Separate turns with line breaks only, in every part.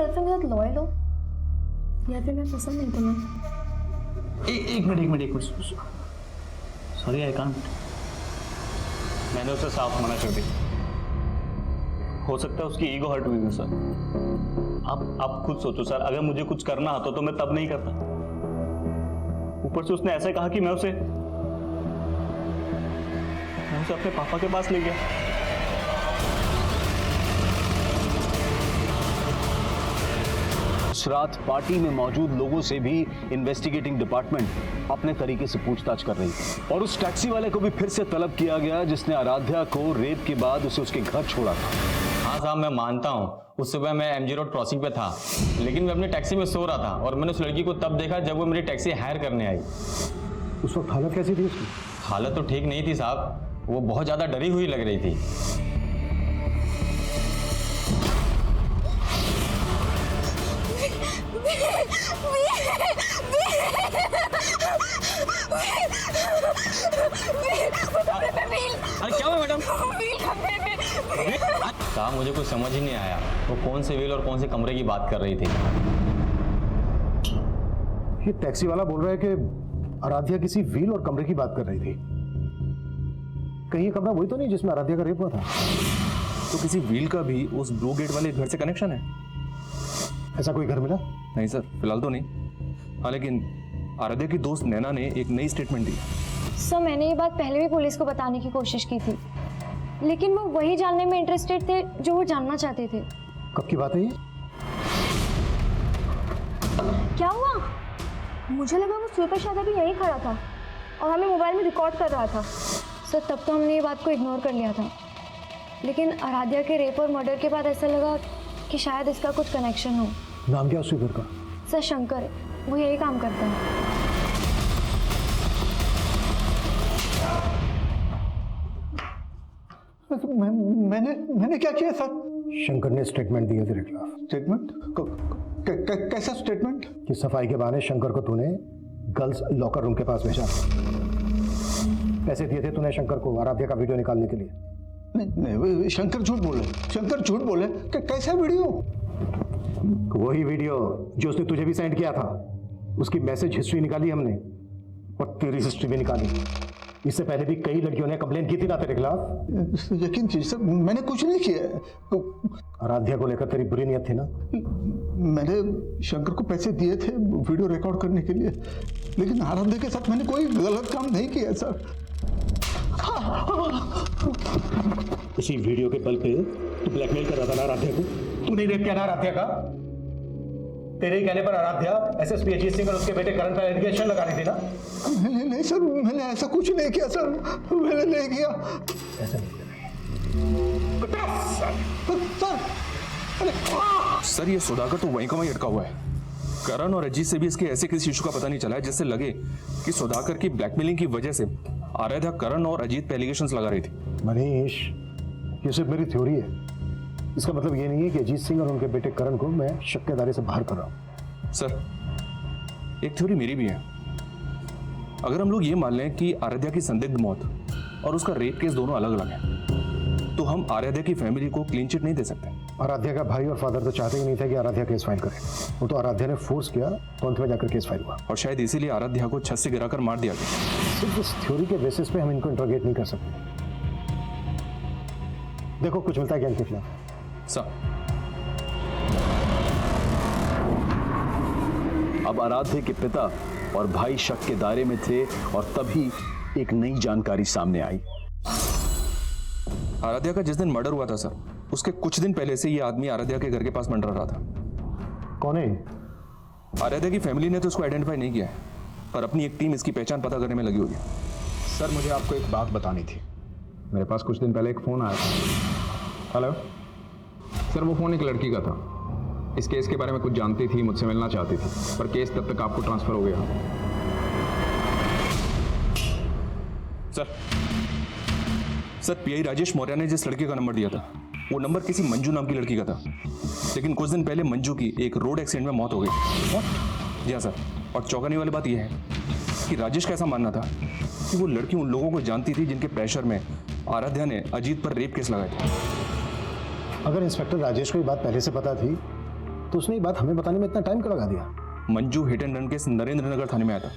Girlfriend के साथ loyal हो या फिर मैं पसंद नहीं तुम्हें?
एक मिनट सॉरी आई कांट। मैंने उसे साफ मना कर दिया। हो सकता है उसकी ईगो हर्ट हुई हो सर। आप खुद सोचो सर, अगर मुझे कुछ करना आता तो मैं तब नहीं करता। ऊपर से उसने ऐसे कहा कि मैं उसे अपने पापा के पास ले गया।
रात पार्टी में मौजूद लोगों से भी इन्वेस्टिगेटिंग डिपार्टमेंट अपने तरीके से पूछताछ कर रही थी और उस टैक्सी वाले को भी फिर से तलब किया गया जिसने आराध्या को रेप के बाद उसे उसके घर छोड़ा था।
हाँ साहब, मैं मानता हूँ उस सुबह मैं MG रोड क्रॉसिंग पे था, लेकिन मैं अपनी टैक्सी में सो रहा था और मैंने उस लड़की को तब देखा जब वो मेरी टैक्सी हायर करने आई।
उस वक्त हालत कैसी थी उसकी?
हालत तो ठीक नहीं थी साहब, वो बहुत ज़्यादा डरी हुई लग रही थी।
अरे क्या हुआ मैडम?
साहब मुझे कुछ समझ ही नहीं आया, वो कौन से व्हील और कौन से कमरे की बात कर रही थी।
ये टैक्सी वाला बोल रहा है कि आराध्या किसी व्हील और कमरे की बात कर रही थी। कहीं ये कमरा वही तो नहीं जिसमें आराध्या का रेप हुआ था?
तो किसी व्हील का भी उस ब्लू गेट वाले घर से कनेक्शन है?
ऐसा कोई घर मिला?
नहीं सर, फिलहाल तो नहीं। हाँ, लेकिन आराध्या की दोस्त नैना ने एक नई स्टेटमेंट दी।
सर मैंने ये बात पहले भी पुलिस को बताने की कोशिश की थी, लेकिन वो वही जानने में इंटरेस्टेड थे जो वो जानना चाहते थे।
कब की बात है ये?
क्या हुआ? मुझे लगा वो सुपर शादा भी यहीं खड़ा था और हमें मोबाइल में रिकॉर्ड कर रहा था। सर तब तो हमने ये बात को इग्नोर कर लिया था, लेकिन आराध्या के रेप और मर्डर के बाद ऐसा लगा कि शायद इसका कुछ कनेक्शन हो।
नाम क्या उस सुपर का?
सर शंकर, वो यही काम करता है।
मैंने क्या किया सर? शंकर ने स्टेटमेंट दिया तेरे खिलाफ।
स्टेटमेंट? कैसा स्टेटमेंट?
कि सफाई के बहाने शंकर को तूने गर्ल्स लॉकर रूम के पास भेजा। पैसे दिए थे तूने शंकर को आराध्या का वीडियो निकालने के लिए।
नहीं, शंकर झूठ बोले। शंकर झूठ बोले। कैसा वीडियो?
वही वीडियो जो उसने तुझे भी सेंड किया था। उसकी मैसेज हिस्ट्री निकाली हमने और तेरी हिस्ट्री भी निकाली। इससे पहले भी कई लड़कियों ने कंप्लेंट की थी ना तेरे खिलाफ।
यकीन कीजिए सर, मैंने कुछ नहीं किया।
आराध्या को लेकर तेरी बुरी नियत थी ना?
मैंने शंकर को पैसे दिए थे वीडियो रिकॉर्ड करने के लिए, लेकिन आराध्या के साथ मैंने कोई गलत काम नहीं किया सर।
इसी वीडियो के बल पे तू ब्लैकमेल कर रहा था ना आराध्या को? तू नहीं रेप किया ना आराध्या का? तेरे ही कहने पर आराध्या एसएसपी अजीत सिंह और उसके बेटे करण पर एलिगेशन लगा रही थी ना?
नहीं सर, मैंने ऐसा कुछ नहीं किया सर। मैंने नहीं किया
ऐसा नहीं
सर ये सुधाकर तो वहीं का वहीं अटका हुआ है। करण और अजीत से भी इसके ऐसे किसी इशू का पता नहीं चला है जिससे लगे कि सुधाकर की ब्लैकमेलिंग की वजह से आराध्या करण और अजीत पे एलिगेशंस लगा रही थी।
मनीष, ये सिर्फ मेरी थ्योरी है। इसका मतलब ये नहीं है कि अजीत सिंह और उनके बेटे करण को मैं शक के दायरे से बाहर कर रहा हूं।
सर एक थ्योरी मेरी भी है। अगर हम लोग ये मान लें कि आराध्या की संदिग्ध मौत और उसका रेप केस दोनों अलग अलग हैं, तो हम आराध्या की फैमिली को क्लीन चिट नहीं दे सकते।
आराध्या का भाई और फादर तो चाहते ही नहीं थे कि आराध्या केस फाइल करे। वो तो आराध्या ने फोर्स किया तो अंत में जाकर केस फाइल हुआ।
और शायद इसीलिए आराध्या को छत से गिराकर मार दिया गया।
सिर्फ इस थ्योरी के बेसिस पे हम इनको इंट्रोगेट नहीं कर सकते। देखो कुछ मिलता है क्या इनके खिलाफ?
अब आराध्या के पिता और भाई शक के दायरे में थे और तभी एक नई जानकारी सामने आई।
आराध्या का जिस दिन मर्डर हुआ था सर, उसके कुछ दिन पहले से ये आदमी आराध्या के घर के पास मंडरा रहा था।
कौन है?
आराध्या की फैमिली ने तो उसको आइडेंटिफाई नहीं किया है, पर अपनी एक टीम इसकी पहचान पता करने में लगी हुई है।
सर मुझे आपको एक बात बतानी थी। मेरे पास कुछ दिन पहले एक फ़ोन आया था। हेलो सर, वो फ़ोन एक लड़की का था। इस केस के बारे में कुछ जानती थी, मुझसे मिलना चाहती थी, पर केस तब तक आपको ट्रांसफ़र हो गया।
सर पीआई राजेश मौर्य ने जिस लड़के का नंबर दिया था, वो नंबर किसी मंजू नाम की लड़की का था, लेकिन कुछ दिन पहले मंजू की एक रोड एक्सीडेंट में मौत हो गई। जी हाँ सर, और चौंकाने वाली बात यह है कि राजेश का ऐसा मानना था कि वो लड़की उन लोगों को जानती थी जिनके प्रेशर में आराध्या ने अजीत पर रेप केस लगाए थे।
अगर इंस्पेक्टर राजेश को ये बात पहले से पता थी तो उसने ये बात हमें बताने में इतना टाइम क्यों लगा दिया?
Manju hit and run case Narendra Nagar थाने में आया था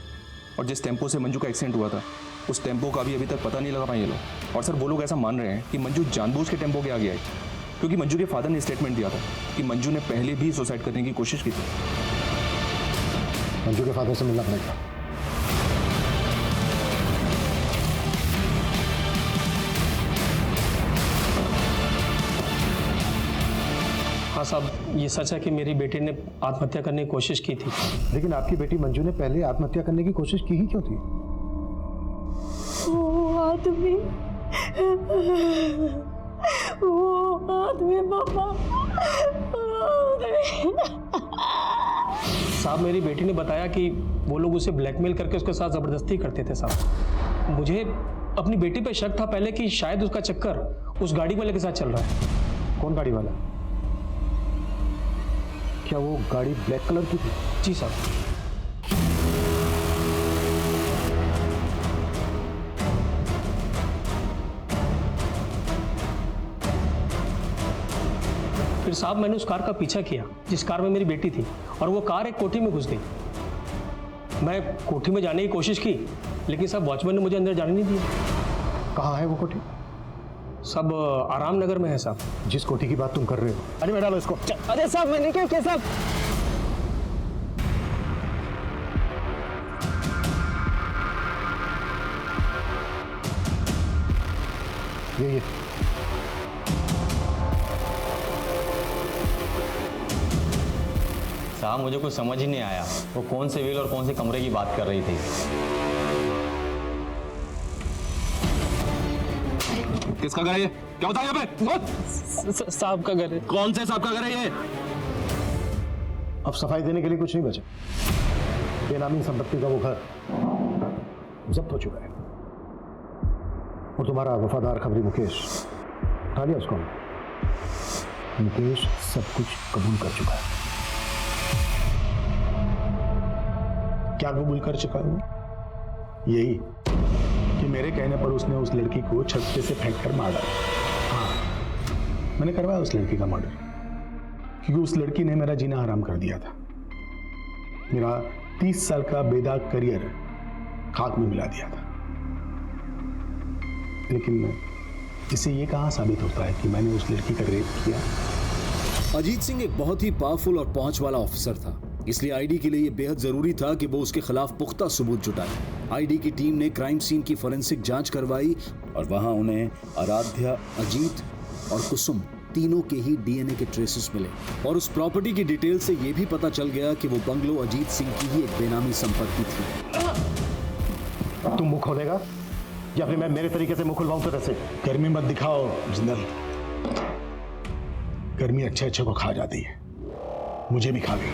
और जिस टेम्पो से मंजू का एक्सीडेंट हुआ था उस टेम्पो का भी अभी तक पता नहीं लगा पाए ये लोग। और सर वो लोग ऐसा मान रहे हैं कि मंजू जानबूझ के टेम्पो के आगे आई, क्योंकि मंजू के फादर ने स्टेटमेंट दिया था कि मंजू ने पहले भी सुसाइड करने की कोशिश की थी।
मंजू के फादर से मिलना पड़ेगा।
हाँ साहब, ये सच है कि मेरी बेटी ने आत्महत्या करने की कोशिश की थी।
लेकिन आपकी बेटी मंजू ने पहले आत्महत्या करने की कोशिश की ही क्यों थी?
वो आदमी पापा,
साहब मेरी बेटी ने बताया कि वो लोग उसे ब्लैकमेल करके उसके साथ ज़बरदस्ती करते थे साहब। मुझे अपनी बेटी पे शक था पहले कि शायद उसका चक्कर उस गाड़ी वाले के साथ चल रहा है।
कौन गाड़ी वाला? क्या वो गाड़ी ब्लैक कलर की थी?
जी साहब। फिर साहब मैंने उस कार का पीछा किया जिस कार में मेरी बेटी थी, और वो कार एक कोठी में घुस गई। मैं कोठी में जाने की कोशिश की, लेकिन साहब वॉचमैन ने मुझे अंदर जाने नहीं दिया।
कहाँ है वो कोठी?
सब आराम नगर में है साहब।
जिस कोठी की बात तुम कर रहे हो। अरे मैं डालो इसको।
अरे साहब मैंने क्या किया साहब?
ये
साहब मुझे कुछ समझ ही नहीं आया, वो कौन से व्हील और कौन से कमरे की बात कर रही थी।
किसका घर है ये? क्या होता है यहाँ पे?
साहब का घर है।
कौन से साहब का घर है ये?
अब सफाई देने के लिए कुछ नहीं बचा। बेनामी संपत्ति का वो घर जब्त हो चुका है और तुम्हारा वफादार खबरी मुकेश उठा लिया उसको। मुकेश सब कुछ कबूल कर चुका है।
क्या कबूल कर चुका हूं? यही कि मेरे कहने पर उसने उस लड़की को छत पे से फेंक कर मारा। हाँ, मैंने करवाया उस लड़की का मर्डर, क्योंकि उस लड़की ने मेरा जीना हराम कर दिया था। मेरा 30 साल का बेदाग करियर खाक में मिला दिया था। लेकिन इससे ये कहाँ साबित होता है कि मैंने उस लड़की का रेप किया?
अजीत सिंह एक बहुत ही पावरफुल और पहुंच वाला ऑफिसर था, इसलिए आईडी के लिए यह बेहद जरूरी था कि वो उसके खिलाफ पुख्ता सबूत जुटाए। आईडी की टीम ने क्राइम सीन की फोरेंसिक जांच करवाई और वहां उन्हें आराध्या, अजीत और कुसुम तीनों के ही डीएनए के ट्रेसेस मिले और उस प्रॉपर्टी की डिटेल से यह भी पता चल गया कि वो बंगलो अजीत सिंह की ही एक बेनामी संपत्ति थी।
तुम मुंह खोलेगा या फिर मैं मेरे तरीके से मुंह खुलवाऊं तेरे से?
गर्मी मत दिखाओ जिंदल, गर्मी अच्छे अच्छे को खा जाती है, मुझे भी खा गई।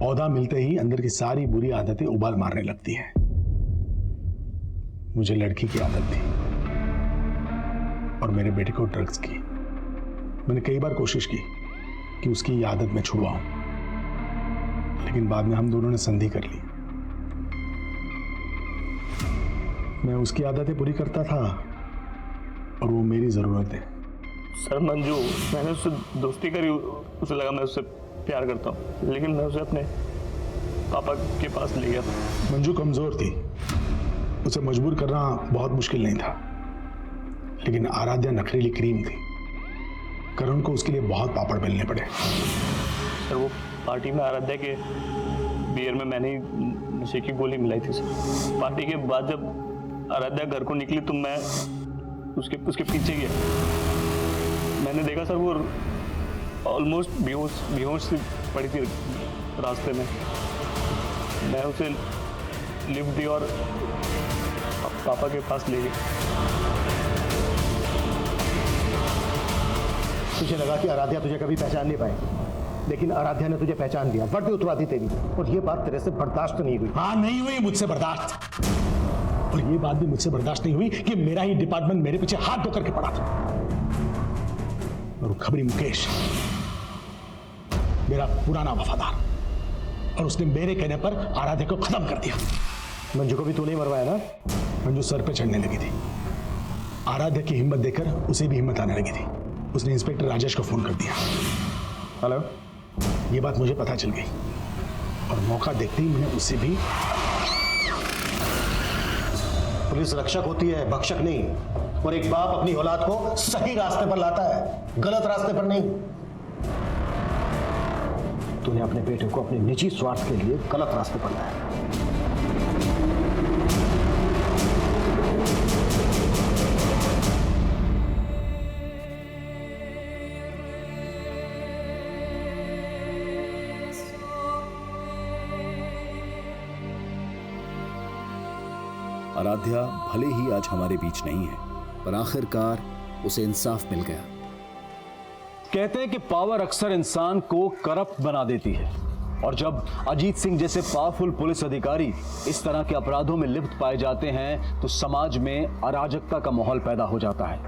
औदा मिलते ही अंदर की सारी बुरी आदतें उबाल मारने लगती हैं। मुझे लड़की की आदत थी और मेरे बेटे को ड्रग्स की। मैंने कई बार कोशिश की कि उसकी ये आदत मैं छुड़वाऊं, लेकिन बाद में हम दोनों ने संधि कर ली। मैं उसकी आदतें पूरी करता था और वो मेरी जरूरत है।
सर मंजू, मैंने उससे दोस्ती करी, उसे लगा मैं उससे प्यार करता हूँ, लेकिन मैं उसे अपने पापा के पास ले गया।
मंजू कमजोर थी, उसे मजबूर करना बहुत मुश्किल नहीं था, लेकिन आराध्या नखरीली क्रीम थी। करुण को उसके लिए बहुत पापड़ बेलने पड़े।
सर वो पार्टी में आराध्या के बियर में मैंने ही नशे की गोली मिलाई थी सर। पार्टी के बाद जब आराध्या घर को निकली तो मैं उसके पीछे गया। मैंने देखा सर वो ऑलमोस्ट बेहोश सी पड़ी थी रास्ते में। मैं उसे लिफ्ट दी और पापा के पास ले गई।
तुझे लगा कि आराध्या तुझे कभी पहचान नहीं पाएगी, लेकिन आराध्या ने तुझे पहचान लिया, वर्दी उतरा दी तेरी, और ये बात तेरे से बर्दाश्त नहीं हुई।
हाँ, नहीं हुई मुझसे बर्दाश्त, और ये बात भी मुझसे बर्दाश्त नहीं हुई कि मेरा ही डिपार्टमेंट मेरे पीछे हाथ धो करके पड़ा था। और खबरी मुकेश मेरा पुराना वफादार, और उसने मेरे कहने पर आराध्या को खत्म कर दिया।
मंजू को भी तूने मरवाया ना?
मंजू सर पे चढ़ने लगी थी। आराध्या की हिम्मत देखकर उसे भी हिम्मत आने लगी थी। उसने इंस्पेक्टर राजेश को फोन कर दिया।
हेलो।
ये बात मुझे पता चल गई और मौका देखते ही मैंने उससे भी।
पुलिस रक्षक होती है, भक्षक नहीं। और एक बाप अपनी औलाद को सही रास्ते पर लाता है, गलत रास्ते पर नहीं। तूने अपने बेटे को अपने निजी स्वार्थ के लिए गलत रास्ते पर लाया।
आराध्या भले ही आज हमारे बीच नहीं है, पर आखिरकार उसे इंसाफ मिल गया।
कहते हैं कि पावर अक्सर इंसान को करप्ट बना देती है, और जब अजीत सिंह जैसे पावरफुल पुलिस अधिकारी इस तरह के अपराधों में लिप्त पाए जाते हैं तो समाज में अराजकता का माहौल पैदा हो जाता है।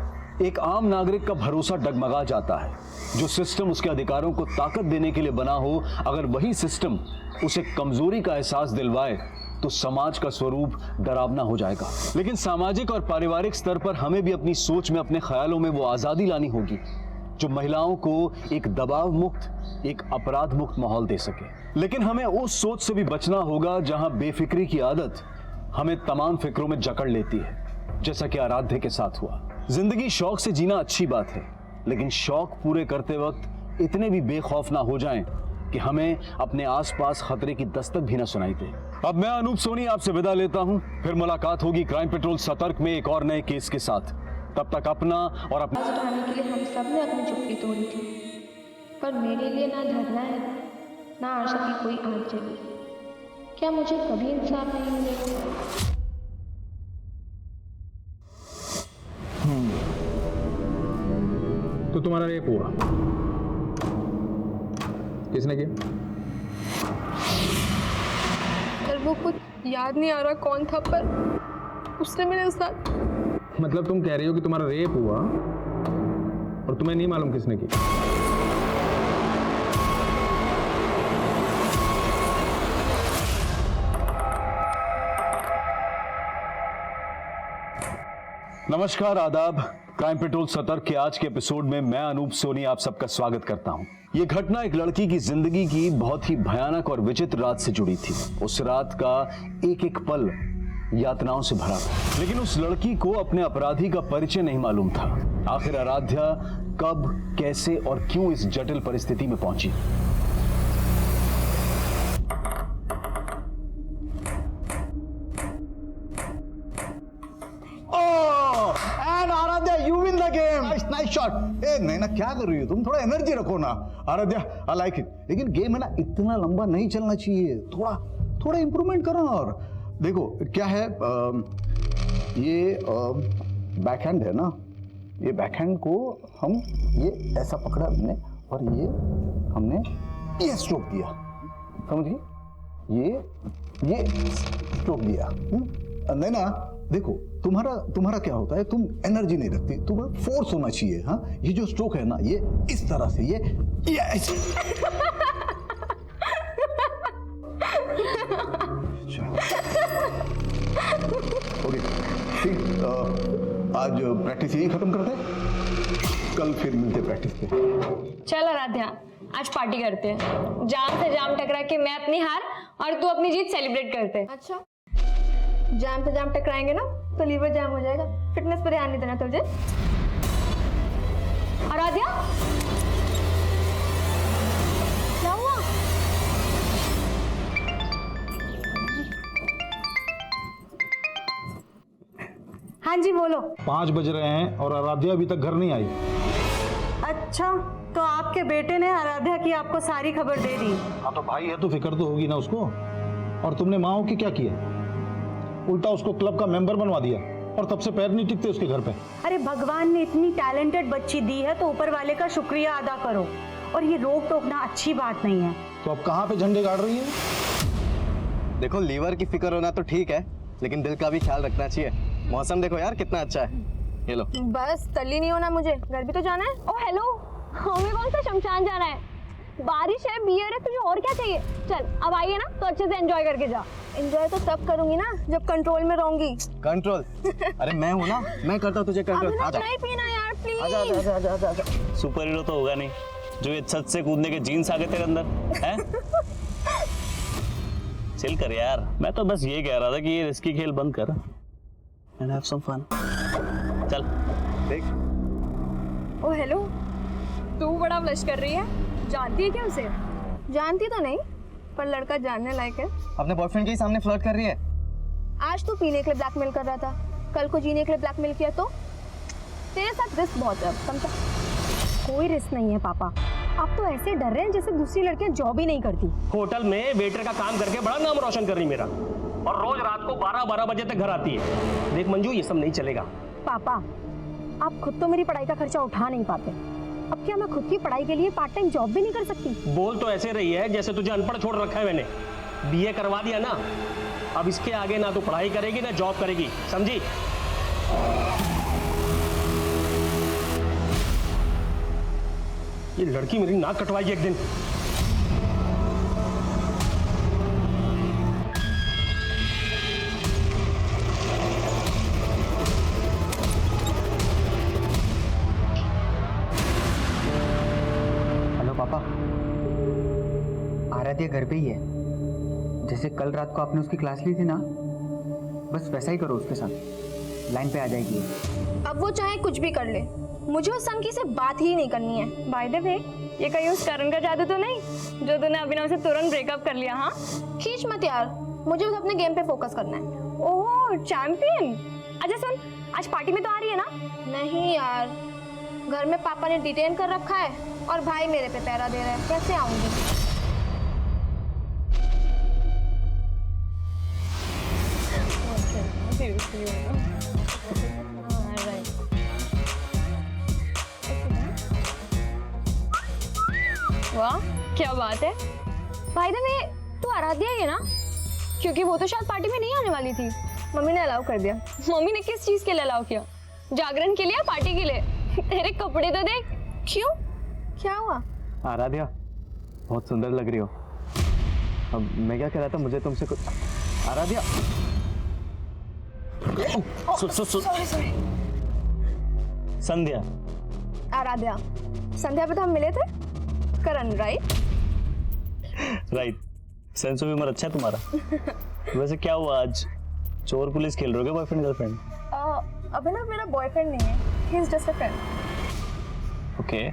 एक आम नागरिक का भरोसा डगमगा जाता है। जो सिस्टम उसके अधिकारों को ताकत देने के लिए बना हो, अगर वही सिस्टम उसे कमजोरी का एहसास दिलवाए तो समाज का स्वरूप डरावना हो जाएगा। लेकिन सामाजिक और पारिवारिक स्तर पर हमें भी अपनी सोच में, अपने ख्यालों में वो आजादी लानी होगी जो महिलाओं को एक दबाव मुक्त, एक अपराध मुक्त माहौल दे सके। लेकिन हमें उस सोच से भी बचना होगा जहां बेफिक्री की आदत हमें तमाम फिक्रों में जकड़ लेती है, जैसा कि आराध्य के साथ हुआ। जिंदगी शौक से जीना अच्छी बात है, लेकिन शौक पूरे करते वक्त इतने भी बेखौफ ना हो जाएं कि हमें अपने आसपास खतरे की दस्तक भी ना सुनाई दे। अब मैं अनूप सोनी आपसे विदा लेता हूं, फिर मुलाकात होगी क्राइम पेट्रोल सतर्क में एक और नए केस के साथ। तब तक अपना और अपना
उठाने के लिए हम सब ने अपनी चुप्पी तोड़ी थी, पर मेरे लिए ना धरना है ना आशा की कोई आग जली। क्या मुझे कभी इंसाफ नहीं मिलेगा?
तो तुम्हारा रेप हुआ, किसने किया?
सर वो कुछ याद नहीं आ रहा कौन था, पर उसने मेरे साथ।
मतलब तुम कह रही हो कि तुम्हारा रेप हुआ और तुम्हें नहीं मालूम किसने की?
नमस्कार, आदाब। क्राइम पेट्रोल सतर्क के आज के एपिसोड में मैं अनूप सोनी आप सबका स्वागत करता हूं। यह घटना एक लड़की की जिंदगी की बहुत ही भयानक और विचित्र रात से जुड़ी थी। उस रात का एक एक पल यातनाओं से भरा था, लेकिन उस लड़की को अपने अपराधी का परिचय नहीं मालूम था। आखिर आराध्या कब, कैसे और क्यों इस जटिल परिस्थिति में पहुंची?
Aaradhya, you win the game. Nice shot. ए नैना, क्या कर रही हो तुम? थोड़ा एनर्जी रखो ना। Aaradhya, I like it. लेकिन गेम है ना, इतना लंबा नहीं चलना चाहिए। थोड़ा इंप्रूवमेंट करो। और देखो क्या है, ये बैकहैंड है ना, ये बैकहैंड को हम ये ऐसा पकड़ा हमने और ये हमने ये स्ट्रोक दिया, समझिए? ये स्ट्रोक दिया। नैना देखो, तुम्हारा क्या होता है, तुम एनर्जी नहीं रखती, तुम्हें फोर्स होना चाहिए। हाँ, ये जो स्ट्रोक है ना, ये इस तरह से, ये ऐसे। ओके ठीक, आज प्रैक्टिस यही खत्म करते हैं, कल फिर मिलते प्रैक्टिस पे।
चल आराध्या, आज पार्टी करते हैं। जाम से जाम टकरा के मैं अपनी हार और तू अपनी जीत सेलिब्रेट करते हैं। अच्छा, जाम से जाम टकराएंगे ना तो लीवर जाम हो जाएगा। फिटनेस पर ध्यान नहीं देना तुझे। आराध्या, क्या हुआ? हाँ जी बोलो।
5 बज रहे हैं और आराध्या अभी तक घर नहीं आई।
अच्छा, तो आपके बेटे ने आराध्या की आपको सारी खबर दे दी?
हाँ, तो भाई है तो फिक्र तो होगी ना उसको। और तुमने माओ की क्या किया? उल्टा उसको क्लब का मेंबर बनवा दिया और तब से पैर नहीं टिकते उसके घर पे।
अरे भगवान ने इतनी टैलेंटेड बच्ची दी है तो ऊपर वाले का शुक्रिया अदा करो। और ये रोक टोकना अच्छी बात नहीं है।
तो अब कहाँ पे झंडे गाड़ रही है?
देखो, लीवर की फिक्र होना तो ठीक है, लेकिन दिल का भी ख्याल रखना चाहिए। मौसम देखो यार कितना अच्छा है। ये लो।
बस तल्ली नहीं होना मुझे, घर भी तो जाना है। ओ हेलो, हमें कौन सा शमशान जाना है? बारिश है, बियर है, तुझे और क्या चाहिए? चल अब आइए ना, तो अच्छे से एंजॉय करके जा। एंजॉय तो तब करूंगी ना जब कंट्रोल में रहूंगी।
कंट्रोल? अरे मैं हूँ ना, मैं करता हूँ तुझे कंट्रोल।
नहीं पीना यार, प्लीज।
आजा। सुपर हीरो तो होगा नहीं जो ये छत से कूदने के जीन्स आ गए तेरे अंदर हैं? चिल कर यार, मैं तो बस ये कह रहा था कि ये रिस्की खेल बंद कर एंड हैव सम फन। चल देख।
ओ हेलो, तू बड़ा ब्लश कर रही है, जानती है क्या उसे? जानती तो नहीं, पर लड़का जानने लायक है।
अपने बॉयफ्रेंड के सामने फ्लर्ट कर रही है।
आज तू पीने के लिए ब्लैकमेल कर रहा था, कल को जीने के लिए ब्लैकमेल किया तो तेरे साथ रिस्क बहुत है। समझा? कोई रिस्क नहीं है पापा, आप तो ऐसे डर रहे हैं जैसे दूसरी लड़कियां जॉब ही नहीं करती।
होटल में वेटर का काम करके बड़ा नाम रोशन कर रही मेरा, और रोज रात को 12 बजे तक घर आती है। देख मंजू, ये सब नहीं चलेगा।
पापा, आप खुद तो मेरी पढ़ाई का खर्चा उठा नहीं पाते, अब क्या मैं खुद की पढ़ाई के लिए पार्ट टाइम जॉब भी नहीं कर सकती?
बोल तो ऐसे रही है जैसे तुझे अनपढ़ छोड़ रखा है मैंने। बीए करवा दिया ना, अब इसके आगे ना तो पढ़ाई करेगी ना जॉब करेगी, समझी? ये लड़की मेरी नाक कटवाएगी एक दिन।
हेलो पापा, आराध्या घर पे ही है। जैसे कल रात को आपने उसकी क्लास ली थी ना, बस वैसा ही करो उसके साथ, लाइन पे आ जाएगी।
अब वो चाहे कुछ भी कर ले, मुझे उस संकी से बात ही नहीं करनी है। बाय द वे, ये कहीं उस करण का जादू तो नहीं जो तूने अभिनव से तुरंत ब्रेकअप कर लिया? हाँ, खींच मत यार, मुझे बस अपने गेम पे फोकस करना है। ओह चैंपियन, अच्छा सुन, आज पार्टी में तो आ रही है ना? नहीं यार, घर में पापा ने डिटेन कर रखा है और भाई मेरे पे पहरा दे रहा है, कैसे आऊंगी? वाह क्या बात है। भाई द वे, तू आराध्या ही है ना? क्योंकि वो तो शायद पार्टी में नहीं आने वाली थी, मम्मी ने अलाउ कर दिया। मम्मी ने किस चीज के लिए अलाउ किया? जागरण के लिए या पार्टी के लिए? तेरे कपड़े तो देख। क्यों, क्या हुआ?
आराध्या, बहुत सुंदर लग रही हो। अब मैं क्या कह रहा था, मुझे तुमसे कुछ। आराध्या,
सॉरी।
संध्या।
आराध्या, संध्या पे तो हम मिले थे। करण, राइट?
सेंस ऑफ ह्यूमर अच्छा है तुम्हारा। वैसे क्या हुआ आज, चोर पुलिस खेल रहे हो क्या बॉयफ्रेंड गर्लफ्रेंड?
अभिनव मेरा बॉयफ्रेंड नहीं है, he is just a friend.
Okay.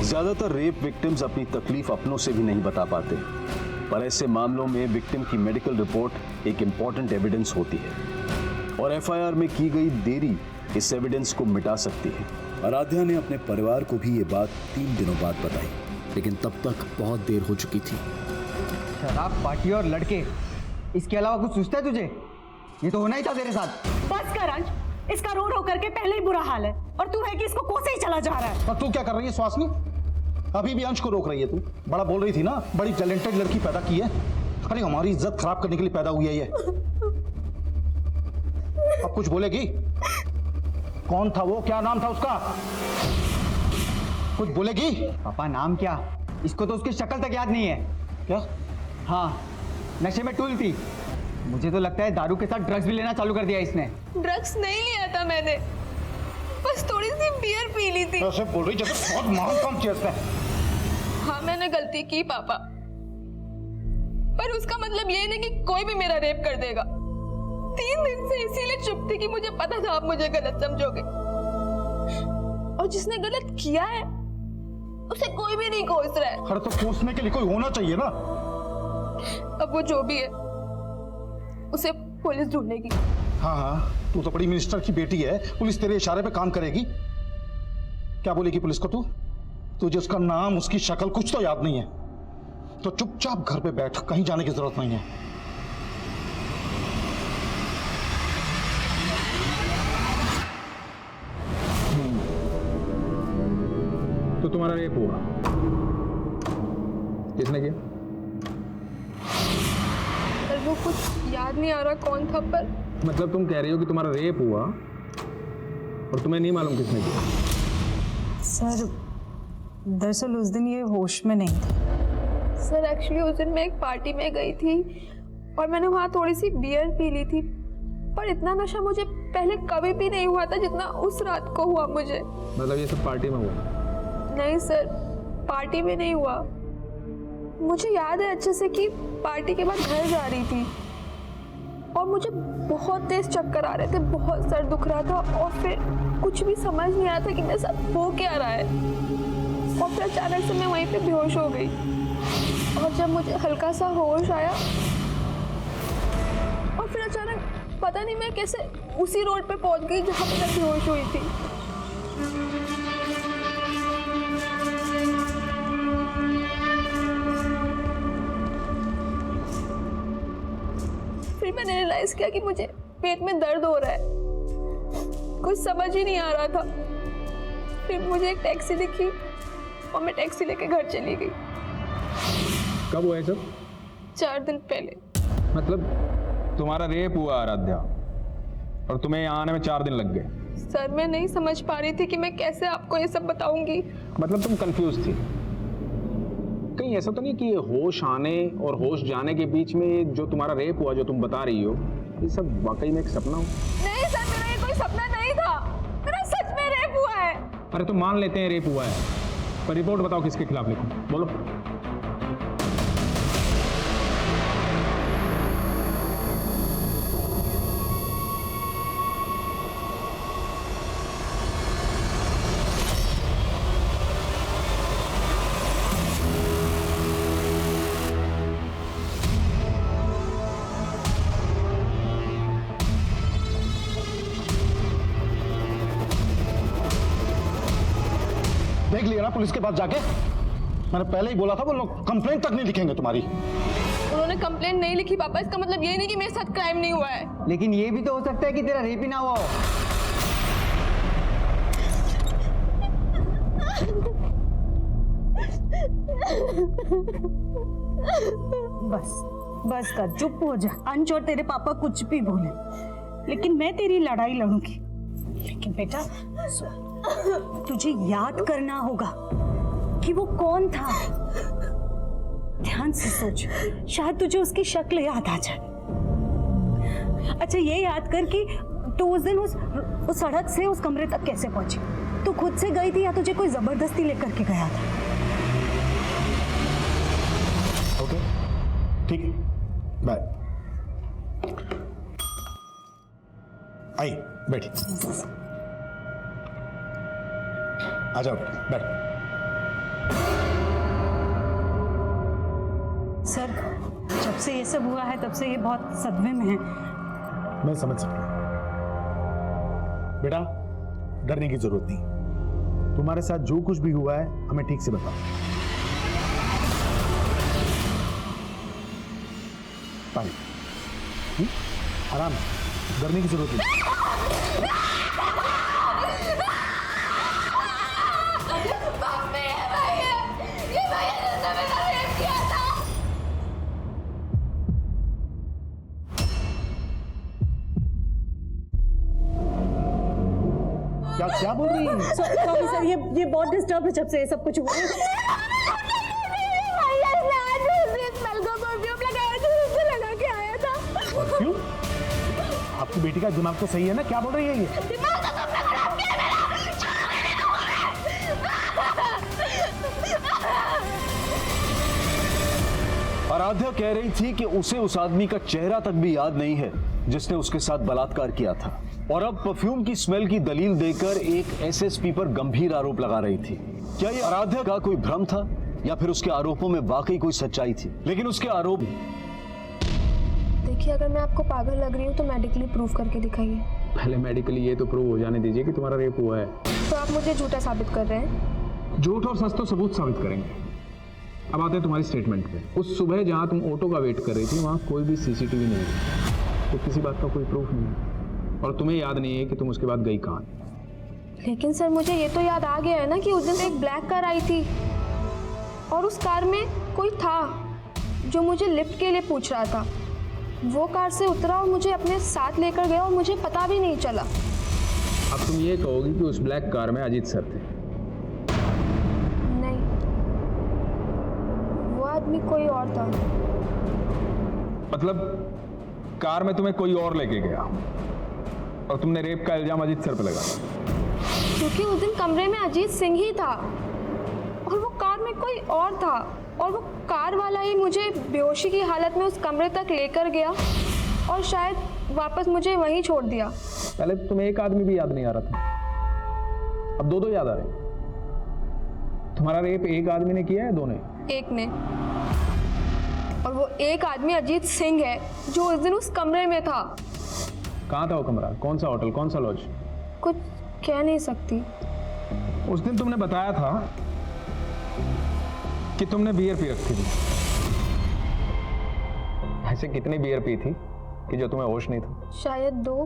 ज्यादातर रेप विक्टिम्स अपनी तकलीफ अपनों से भी नहीं बता पाते, पर ऐसे मामलों में विक्टिम की मेडिकल रिपोर्ट एक इंपॉर्टेंट एविडेंस होती है और एफआईआर में की गई देरी इस एविडेंस को मिटा सकती है।
आराध्या ने अपने परिवार को भी ये बात 3 दिनों बाद बताई, लेकिन तब तक बहुत देर हो चुकी थी।
शराब, पार्टी और लड़के, इसके अलावा कुछ सोचता है तुझे? ये तो होना ही था तेरे साथ।
बस कर अंश, इसका रोड होकर के पहले ही बुरा हाल है और तू है कि इसको कोसे ही चला जा रहा है।
और तू क्या कर रही है स्वासनी? अभी भी अंश को रोक रही है तू। बड़ा बोल रही थी ना, बड़ी टैलेंटेड लड़की पैदा की है। अरे हमारी इज्जत खराब करने के लिए पैदा हुई है ये। अब कुछ बोलेगी? कौन था वो, क्या नाम था उसका? कुछ बोलेगी?
पापा नाम क्या? इसको तो उसकी शक्ल तक याद नहीं है।
क्या?
हाँ, नशे में टूल थी। मुझे तो लगता है दारू के साथ ड्रग्स भी लेना चालू कर दिया इसने।
ड्रग्स नहीं लिया था मैंने, बस थोड़ी सी बियर पी ली थी।
ऐसे बोल रही जैसे बहुत महान काम किया इसने।
हाँ मैंने गलती की पापा, पर उसका मतलब ये नहीं कि कोई भी मेरा रेप कर देगा। 3 दिन से इसीलिए चुप थी कि मुझे पता था आप मुझे गलत समझोगे, और जिसने गलत किया है उसे कोई भी नहीं कोस रहा है।
अरे तो कोसने के लिए कोई होना चाहिए ना।
अब वो जो भी है उसे पुलिस ढूंढेगी।
हाँ हाँ, तू तो बड़ी मिनिस्टर की बेटी है, पुलिस तेरे इशारे पे काम करेगी। क्या बोलेगी पुलिस को तू? तुझे उसका नाम, उसकी शक्ल कुछ तो याद नहीं है, तो चुपचाप घर पे बैठ, कहीं जाने की जरूरत नहीं है।
तुम्हारा रेप हुआ, किसने किया?
पर वो कुछ याद नहीं आ रहा कौन था, पर
मतलब तुम कह रही हो कि तुम्हारा रेप हुआ और तुम्हें नहीं मालूम किसने किया?
सर दरअसल उस दिन ये होश में नहीं था।
सर एक्चुअली उस दिन मैं एक पार्टी में गई थी और मैंने वहाँ थोड़ी सी बियर पी ली थी, पर इतना नशा मुझे पहले कभी भी नहीं हुआ था जितना उस रात को हुआ मुझे।
मतलब ये सब पार्टी में हुआ?
नहीं सर, पार्टी में नहीं हुआ। मुझे याद है अच्छे से कि पार्टी के बाद घर जा रही थी और मुझे बहुत तेज चक्कर आ रहे थे, बहुत सर दुख रहा था और फिर कुछ भी समझ नहीं आ रहा था कि मेरे साथ हो क्या रहा है। और फिर अचानक से मैं वहीं पे बेहोश हो गई और जब मुझे हल्का सा होश आया और फिर अचानक पता नहीं मैं कैसे उसी रोड पे पहुंच गई जहाँ पे मैं बेहोश हुई थी। फिर मैंने रियलाइज किया कि मुझे पेट में दर्द हो रहा है, कुछ समझ ही नहीं आ रहा था। फिर मुझे एक टैक्सी दिखी और मैं टैक्सी लेके घर चली गई।
कब हुआ है सब?
4 दिन पहले।
मतलब तुम्हारा रेप हुआ आराध्या और तुम्हें यहाँ आने में 4 दिन लग गए?
सर मैं नहीं समझ पा रही थी कि मैं कैसे आपको ये सब बताऊंगी।
मतलब तुम कंफ्यूज थी? कहीं ऐसा तो नहीं कि ये होश आने और होश जाने के बीच में जो तुम्हारा रेप हुआ जो तुम बता रही हो ये सब वाकई में एक सपना हो?
नहीं सर, मेरा ये कोई सपना नहीं था, मेरा सच में रेप हुआ है।
अरे तो मान लेते हैं रेप हुआ है, पर रिपोर्ट बताओ किसके खिलाफ लिखूं? बोलो।
देख लिया ना पुलिस के पास जाके? मैंने पहले ही बोला था वो लोग कंप्लेंट तक नहीं लिखेंगे तुम्हारी।
उन्होंने कंप्लेंट नहीं लिखी पापा, इसका मतलब ये नहीं कि मेरे साथ क्राइम नहीं हुआ है।
लेकिन ये भी तो हो सकता है कि तेरा रेप ही ना हुआ हो।
बस बस कर, चुप हो जा। अंश और तेरे पापा कुछ भी बोले, लेकिन मैं तेरी लड़ाई लड़ूंगी। लेकिन बेटा तुझे याद करना होगा कि वो कौन था। ध्यान से सोच, शायद तुझे उसकी शक्ल याद आ जाए। अच्छा ये याद कर कि तू उस दिन उस सड़क से उस कमरे तक कैसे पहुंची। तू खुद से गई थी या तुझे कोई जबरदस्ती लेकर के गया था?
ओके ठीक है, बाय। आई बैठी, आ जाओ बैठ।
सर जब से ये सब हुआ है तब से ये बहुत सदमे में है।
मैं समझ सकता हूं बेटा, डरने की जरूरत नहीं। तुम्हारे साथ जो कुछ भी हुआ है हमें ठीक से बताओ। पानी, आराम, डरने की जरूरत नहीं। क्या क्या बोल रही है?
सॉरी सर, ये बहुत डिस्टर्ब है जब से ये सब कुछ हुआ है।
परफ्यूम? आपकी बेटी का दिमाग तो सही है ना? क्या बोल रही है ये?
आराध्या कह रही थी कि उसे उस आदमी का चेहरा तक भी याद नहीं है जिसने उसके साथ बलात्कार किया था, और अब परफ्यूम की स्मेल की दलील देकर एक एसएसपी पर गंभीर आरोप लगा रही थी। क्या ये आराध्या का कोई भ्रम था या फिर उसके आरोपों में वाकई कोई सच्चाई थी? लेकिन उसके आरोप,
देखिए अगर मैं आपको पागल लग रही हूँ तो मेडिकली प्रूव करके दिखाइए।
पहले मेडिकली ये तो प्रूव हो जाने दीजिए कि तुम्हारा रेप हुआ है।
तो आप मुझे झूठा साबित कर रहे हैं?
झूठ और सच तो सबूत साबित करेंगे। अब आते हैं तुम्हारी स्टेटमेंट पे। उस सुबह जहाँ तुम ऑटो का वेट कर रही थी वहाँ कोई भी सीसीटीवी नहीं है, तो किसी बात का कोई प्रूफ नहीं है, और तुम्हें याद नहीं है कि तुम उसके बाद गई कहाँ।
लेकिन सर मुझे ये तो याद आ गया है ना कि उस दिन एक ब्लैक कार आई थी और उस कार में कोई था जो मुझे लिफ्ट के लिए पूछ रहा था। वो कार से उतरा और मुझे अपने साथ लेकर गया और मुझे पता भी नहीं चला।
अब तुम ये कहोगी कि उस ब्लैक कार में अजीत सर थे?
नहीं, वो आदमी कोई और था।
मतलब कार में तुम्हें कोई और लेके गया और तुमने रेप का इल्जाम अजीत सर पे लगाया?
क्योंकि उस दिन कमरे में अजीत सिंह ही था और वो कार में कोई और था और वो कार वाला ही मुझे बेहोशी की हालत में उस कमरे तक लेकर गया और शायद वापस मुझे वहीं छोड़ दिया।
पहले तो तुम्हें एक आदमी भी याद नहीं आ रहा था, अब दो याद आ रहे हैं। तुम्हारा रेप एक आदमी ने किया है, दो ने?
एक ने, और वो एक आदमी अजीत सिंह है जो उस दिन उस कमरे में था।
कहाँ था वो कमरा? कौन सा होटल, कौन सा लॉज?
कुछ कह नहीं सकती।
उस दिन तुमने बताया था कि तुमने बियर पी रखी थी। ऐसे कितनी बियर पी थी कि जो तुम्हें होश नहीं था?
शायद 2।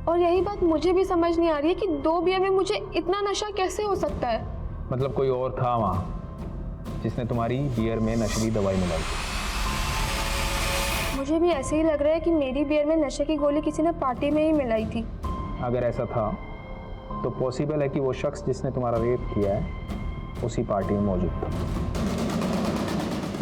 और यही बात मुझे भी समझ नहीं आ रही है कि 2 बियर में मुझे इतना नशा कैसे हो सकता है।
मतलब कोई और था वहां जिसने तुम्हारी बियर में नशीली दवाई मिलाई?
मुझे भी ऐसे ही लग रहा है कि मेरी बियर में नशे की गोली किसी ने पार्टी में ही मिलाई थी।
अगर ऐसा था तो पॉसिबल है कि वो शख्स जिसने तुम्हारा रेप किया है उसी पार्टी में मौजूद था।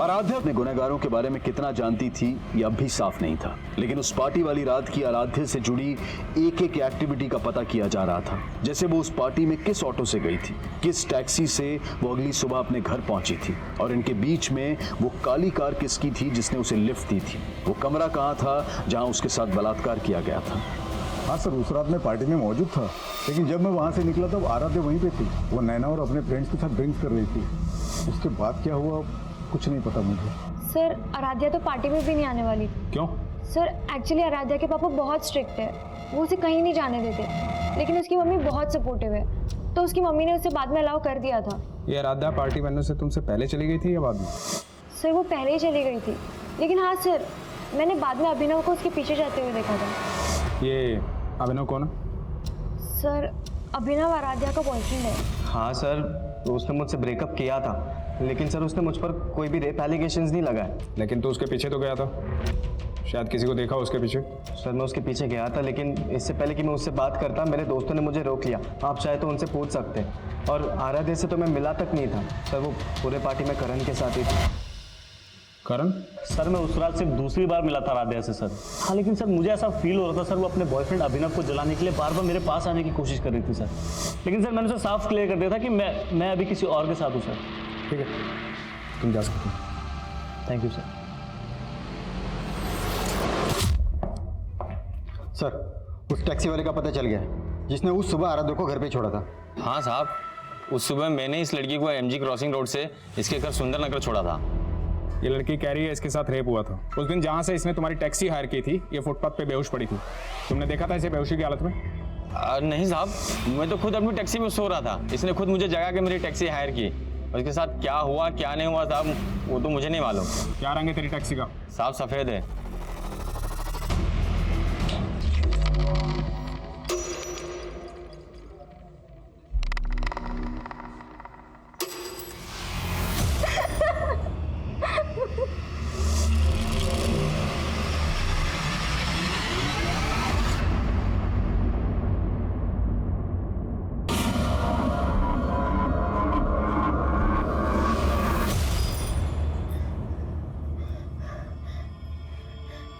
आराध्या अपने गुनहगारों के बारे में कितना जानती थी ये अब भी साफ नहीं था, लेकिन उस पार्टी वाली रात की आराध्या से जुड़ी एक एक एक्टिविटी का पता किया जा रहा था। जैसे वो उस पार्टी में किस ऑटो से गई थी, किस टैक्सी से वो अगली सुबह अपने घर पहुंची थी, और इनके बीच में वो काली कार किसकी थी जिसने उसे लिफ्ट दी थी, वो कमरा कहाँ था जहां उसके साथ बलात्कार किया गया था।
हाँ सर, उस रात मैं पार्टी में मौजूद था, लेकिन जब मैं वहाँ से निकला तब आराध्या वहीं पे थी। वो नैना और अपने फ्रेंड्स के साथ ड्रिंक्स कर रही थी। उसके बाद क्या हुआ कुछ नहीं पता मुझे।
सर आराध्या तो पार्टी में भी नहीं आने वाली थी।
क्यों?
सर एक्चुअली आराध्या के पापा बहुत स्ट्रिक्ट है, वो उसे कहीं नहीं जाने देते, लेकिन उसकी मम्मी बहुत सपोर्टिव है, तो उसकी मम्मी ने उसे बाद में अलाउ कर दिया था।
ये आराध्या पार्टी बनने से तुमसे पहले चली गई थी या बाद में?
सर वो पहले ही चली गई थी, लेकिन हाँ सर मैंने बाद में अभिनव को उसके पीछे जाते हुए देखा था।
ये अभिनव कौन है?
सर अभिनव आराध्या का बॉयफ्रेंड है।
हाँ सर, तो उसने मुझसे ब्रेकअप किया था, लेकिन सर उसने मुझ पर कोई भी रेप एलिगेशंस नहीं लगाए।
लेकिन तू उसके पीछे तो गया था, शायद किसी को देखा उसके पीछे?
सर मैं उसके पीछे गया था, लेकिन इससे पहले कि मैं उससे बात करता मेरे दोस्तों ने मुझे रोक लिया। आप चाहे तो उनसे पूछ सकते हैं। और आराध्या से तो मैं मिला तक नहीं था सर, वो पूरे पार्टी में करण के साथ ही था।
करण?
सर मैं उस रात सिर्फ दूसरी बार मिला था आराध्या से सर। हाँ लेकिन सर मुझे ऐसा फील हो रहा था सर वो अपने बॉयफ्रेंड अभिनव को जलाने के लिए बार बार मेरे पास आने की कोशिश कर रही थी सर, लेकिन सर मैंने उसे साफ क्लियर कर दिया था कि मैं अभी किसी और के साथ हूँ सर।
ठीक है, तुम जा सकते हो।
Thank you sir.
सर उस टैक्सी वाले का पता चल गया जिसने उस सुबह आराध्या को घर पे छोड़ा था।
हाँ साहब, उस सुबह मैंने इस लड़की को एमजी क्रॉसिंग रोड से इसके घर सुंदर नगर छोड़ा था।
ये लड़की कह रही है इसके साथ रेप हुआ था। उस दिन जहाँ से इसने तुम्हारी टैक्सी हायर की थी ये फुटपाथ पे बेहोश पड़ी थी। तुमने देखा था इसे बेहोशी की हालत में?
नहीं साहब, मैं तो खुद अपनी टैक्सी में सो रहा था। इसने खुद मुझे जगा के मेरी टैक्सी हायर की, और इसके साथ क्या हुआ क्या नहीं हुआ साहब वो तो मुझे नहीं मालूम।
क्या रंग है तेरी टैक्सी का?
साहब सफ़ेद है।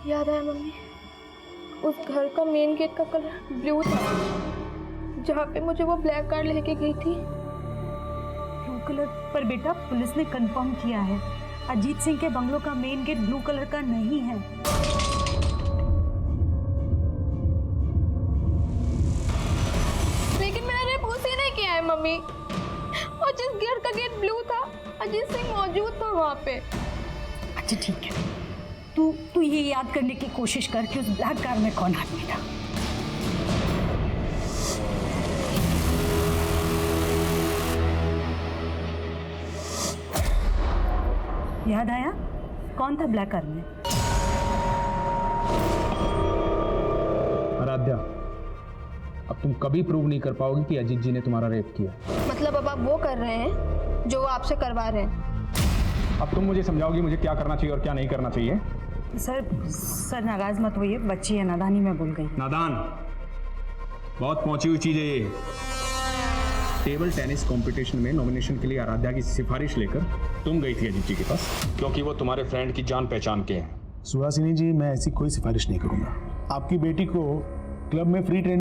याद आया मम्मी, उस घर का मेन गेट का कलर ब्लू था जहाँ पे मुझे वो ब्लैक कार लेके गई थी।
Blue colour? पर बेटा पुलिस ने कंफर्म किया है अजीत सिंह के बंगलों का मेन गेट ब्लू कलर का नहीं है।
लेकिन मैंने रेप उसी ने किया है मम्मी, और जिस गेट का गेट ब्लू था अजीत सिंह मौजूद था वहाँ पे।
अच्छा ठीक है, तू ये याद करने की कोशिश कर कि उस ब्लैक कार में कौन आदमी था। याद आया कौन था ब्लैक कार में?
आराध्या। अब तुम कभी प्रूव नहीं कर पाओगे कि अजीत जी ने तुम्हारा रेप किया।
मतलब अब आप वो कर रहे हैं जो वो आपसे करवा रहे हैं।
अब तुम मुझे समझाओगी मुझे क्या करना चाहिए और क्या नहीं करना चाहिए?
सर नाराज मत होइए, बच्ची है, नादानी में भूल गई।
नादान बहुत पहुंची हुई चीज है ये। टेबल टेनिस कंपटीशन में नॉमिनेशन के लिए आराध्या की सिफारिश लेकर तुम गई थी अजीत जी के पास, क्योंकि वो तुम्हारे फ्रेंड की जान पहचान के हैं।
सुहासिनी जी, मैं ऐसी कोई सिफारिश नहीं करूंगा। आपकी बेटी को क्लब में फ्री ट्रेनिंग